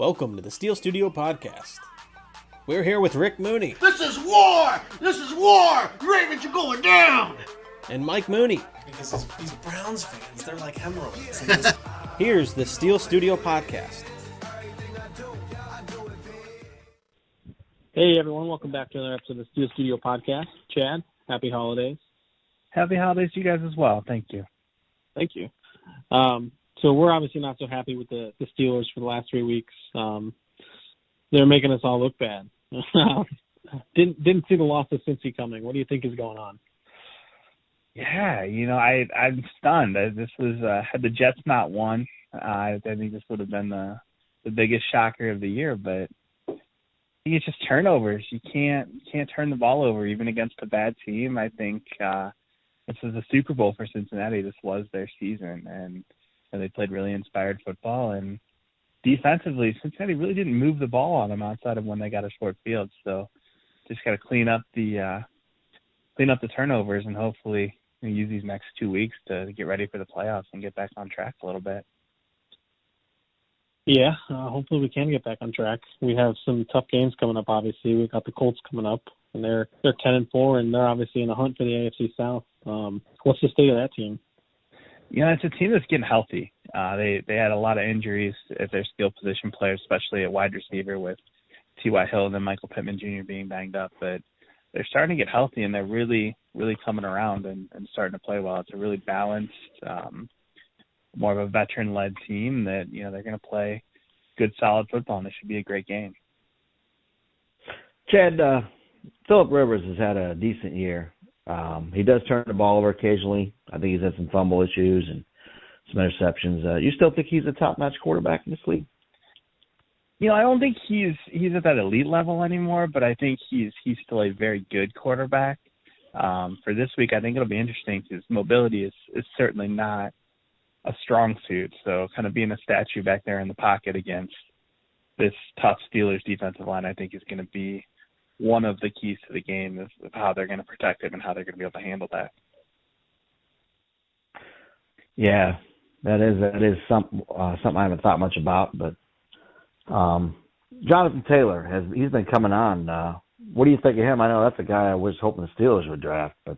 Welcome to the Steel Studio Podcast. We're here with Rick Mooney. This is war! This is war! Ravens are going down! And Mike Mooney. Because these Browns fans, they're like hemorrhoids. Here's the Steel Studio Podcast. Hey everyone, welcome back to another episode of the Steel Studio Podcast. Chad, happy holidays. Happy holidays to you guys as well. Thank you. Thank you. So we're obviously not so happy with the Steelers for the last 3 weeks. They're making us all look bad. Didn't see the loss of Cincy coming. What do you think is going on? Yeah, I'm stunned. This was had the Jets not won, I think this would have been the biggest shocker of the year. But I think it's just turnovers. You can't turn the ball over even against a bad team. I think this was a Super Bowl for Cincinnati. This was their season, and they played really inspired football. And defensively, Cincinnati really didn't move the ball on them outside of when they got a short field. So just got to clean up the turnovers and hopefully use these next 2 weeks to get ready for the playoffs and get back on track a little bit. Yeah, hopefully we can get back on track. We have some tough games coming up. Obviously, we've got the Colts coming up, and they're 10-4, and they're obviously in the hunt for the AFC South. What's the state of that team? It's a team that's getting healthy. They had a lot of injuries at their skill position players, especially at wide receiver with T.Y. Hill and then Michael Pittman Jr. being banged up. But they're starting to get healthy, and they're really, really coming around and starting to play well. It's a really balanced, more of a veteran-led team that, they're going to play good, solid football, and it should be a great game. Chad, Phillip Rivers has had a decent year. He does turn the ball over occasionally. I think he's had some fumble issues and some interceptions. You still think he's a top-notch quarterback in this league? I don't think he's at that elite level anymore, but I think he's still a very good quarterback. For this week, I think it'll be interesting because mobility is certainly not a strong suit. So kind of being a statue back there in the pocket against this tough Steelers defensive line, I think is going to be one of the keys to the game of how they're going to protect him and how they're going to be able to handle that. Yeah, that is something I haven't thought much about. But Jonathan Taylor he's been coming on. What do you think of him? I know that's a guy I was hoping the Steelers would draft, but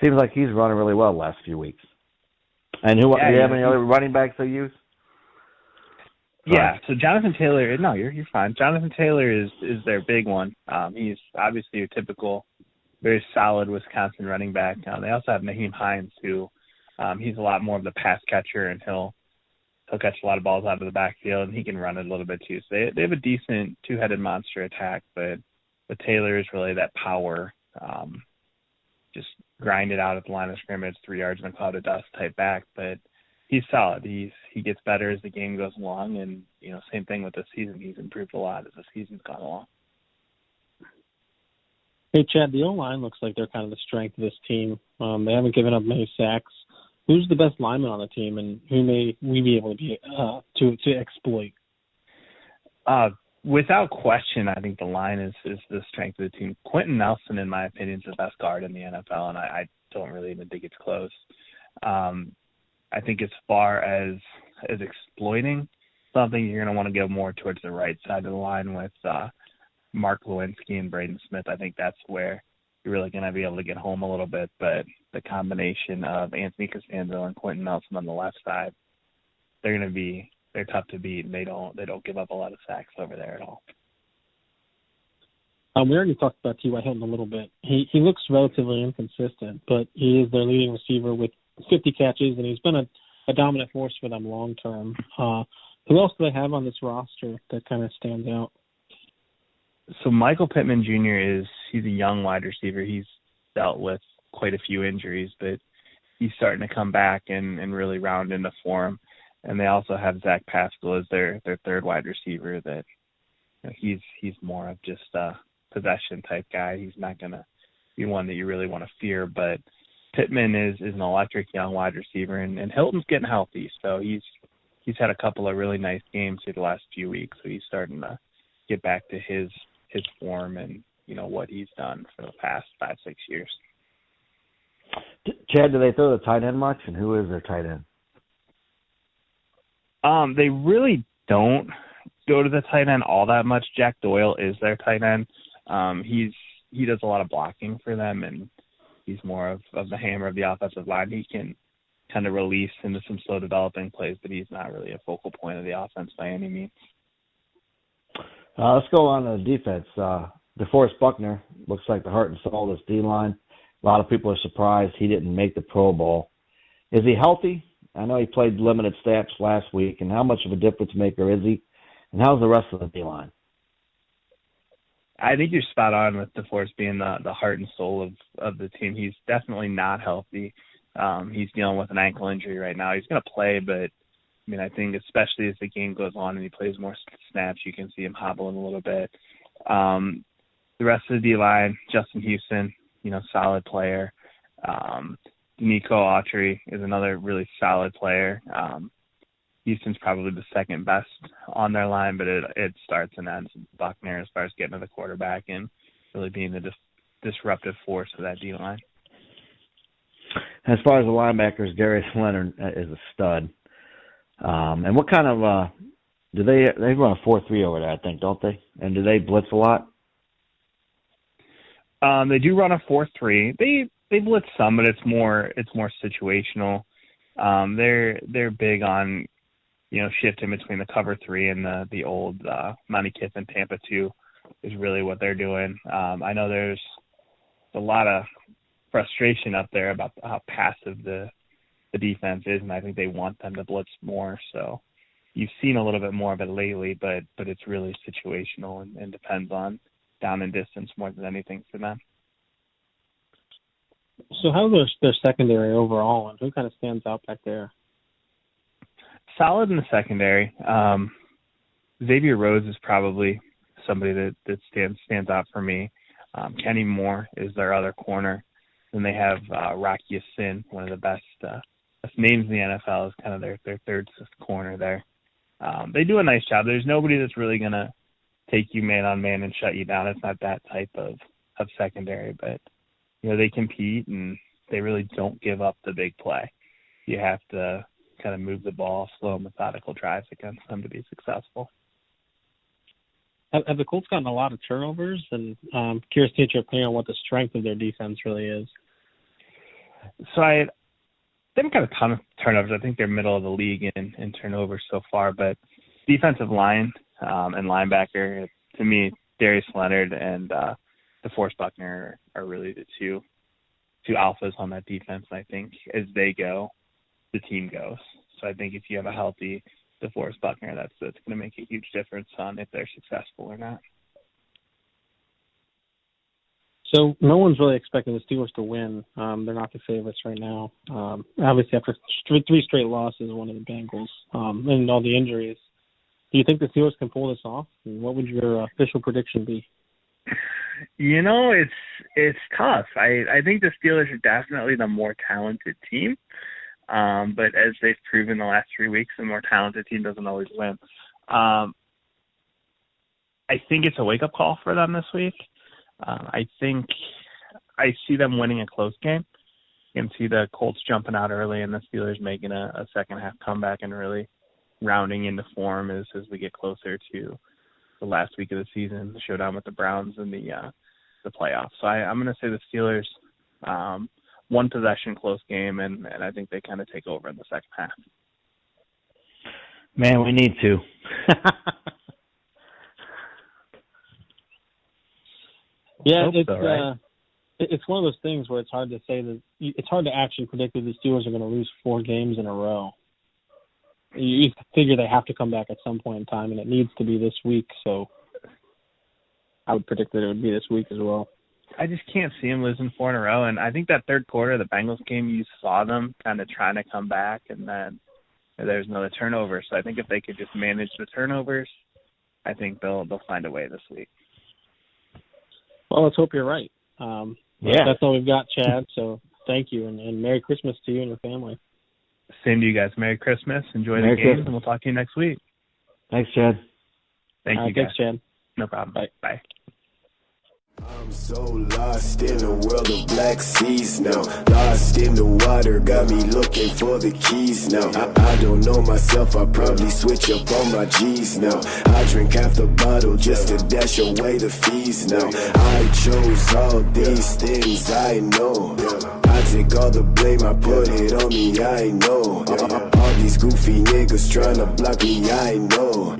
seems like he's running really well the last few weeks. And do you have any other running backs they use? Yeah, so Jonathan Taylor, no, you're fine. Jonathan Taylor is their big one. He's obviously your typical, very solid Wisconsin running back. They also have Naheem Hines, who he's a lot more of the pass catcher, and he'll catch a lot of balls out of the backfield, and he can run it a little bit too. So they have a decent two-headed monster attack, but Taylor is really that power, just grind it out at the line of scrimmage, 3 yards in a cloud of dust type back. But he's solid. He gets better as the game goes along, and same thing with this season. He's improved a lot as the season's gone along. Hey Chad, the O-line looks like they're kind of the strength of this team. They haven't given up many sacks. Who's the best lineman on the team, and who may we be able to exploit? Without question, I think the line is the strength of the team. Quentin Nelson, in my opinion, is the best guard in the NFL, and I don't really even think it's close. I think as far as exploiting something, you're going to want to go more towards the right side of the line with Mark Lewinsky and Braden Smith. I think that's where you're really going to be able to get home a little bit. But the combination of Anthony Costanzo and Quentin Nelson on the left side, they're tough to beat, and they don't give up a lot of sacks over there at all. We already talked about T.Y. Hilton a little bit. He looks relatively inconsistent, but he is their leading receiver with 50 catches, and he's been a dominant force for them long term. Who else do they have on this roster that kind of stands out? So Michael Pittman Jr. he's a young wide receiver. He's dealt with quite a few injuries, but he's starting to come back and really round into form. And they also have Zach Pascal as their third wide receiver. That he's more of just a possession type guy. He's not going to be one that you really want to fear, but Pittman is an electric young wide receiver, and Hilton's getting healthy, so he's had a couple of really nice games through the last few weeks. So he's starting to get back to his form and what he's done for the past 5-6 years. Chad, do they throw the tight end much, and who is their tight end? They really don't. go to the tight end all that much. Jack Doyle is their tight end. He does a lot of blocking for them, and he's more of the hammer of the offensive line. He can kind of release into some slow developing plays, but he's not really a focal point of the offense by any means. Let's go on to defense. DeForest Buckner looks like the heart and soul of this D-line. A lot of people are surprised he didn't make the Pro Bowl. Is he healthy? I know he played limited snaps last week, and how much of a difference maker is he? And how's the rest of the D-line? I think you're spot on with DeForest being the heart and soul of the team. He's definitely not healthy. He's dealing with an ankle injury right now. He's going to play, but I mean, I think especially as the game goes on and he plays more snaps, you can see him hobbling a little bit. The rest of the D-line, Justin Houston, solid player. Nico Autry is another really solid player. Houston's probably the second best on their line, but it starts and ends with Buckner as far as getting to the quarterback and really being the disruptive force of that D-line. As far as the linebackers, Darius Leonard is a stud. And what kind of do they run a 4-3 over there, I think, don't they? And do they blitz a lot? They do run a 4-3. They blitz some, but it's more situational. They're big on shifting between the cover 3 and the old Monty Kiffin Tampa 2 is really what they're doing. I know there's a lot of frustration up there about how passive the defense is, and I think they want them to blitz more. So you've seen a little bit more of it lately, but it's really situational and depends on down and distance more than anything for them. So how's their secondary overall, and who kind of stands out back there? Solid in the secondary. Xavier Rhodes is probably somebody that stands out for me. Kenny Moore is their other corner. Then they have Rocky Ya-Sin, one of the best names in the NFL, is kind of their third corner there. They do a nice job. There's nobody that's really going to take you man-on-man and shut you down. It's not that type of secondary, but they compete and they really don't give up the big play. You have to kind of move the ball, slow, methodical drives against them to be successful. Have the Colts gotten a lot of turnovers? And curious to get your opinion on what the strength of their defense really is. So they haven't got a ton of turnovers. I think they're middle of the league in turnovers so far. But defensive line and linebacker, to me, Darius Leonard and DeForest Buckner are really the two alphas on that defense. And I think as they go, the team goes. So I think if you have a healthy DeForest Buckner, that's going to make a huge difference on if they're successful or not. So no one's really expecting the Steelers to win. They're not the favorites right now. Obviously, after 3 straight losses, one of the Bengals, and all the injuries, do you think the Steelers can pull this off? And what would your official prediction be? It's tough. I think the Steelers are definitely the more talented team. But as they've proven the last 3 weeks, the more talented team doesn't always win. I think it's a wake-up call for them this week. I think I see them winning a close game. You can see the Colts jumping out early and the Steelers making a second-half comeback and really rounding into form as we get closer to the last week of the season, the showdown with the Browns and the playoffs. So I'm going to say the Steelers one possession close game, and I think they kind of take over in the second half. Man, we need to. Yeah, right? It's one of those things where it's hard to say that it's hard to actually predict that the Steelers are going to lose 4 games in a row. You figure they have to come back at some point in time, and it needs to be this week. So I would predict that it would be this week as well. I just can't see them losing 4 in a row. And I think that third quarter of the Bengals game, you saw them kind of trying to come back, and then there's another turnover. So I think if they could just manage the turnovers, I think they'll find a way this week. Well, let's hope you're right. Yeah. That's all we've got, Chad. So thank you, and Merry Christmas to you and your family. Same to you guys. Merry Christmas. Enjoy Merry the games, Christmas. and we'll talk to you next week. Thanks, Chad. Thank you, guys. Thanks, Chad. No problem. Bye. Bye. I'm so lost in a world of black seas now. Lost in the water, got me looking for the keys now. I don't know myself, I probably switch up on my G's now. I drink half the bottle just to dash away the fees now. I chose all these things, I know. I take all the blame, I put it on me, I know. All these goofy niggas tryna block me, I know.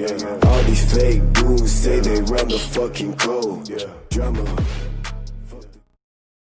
All these fake goons say they run the fucking code. Drama.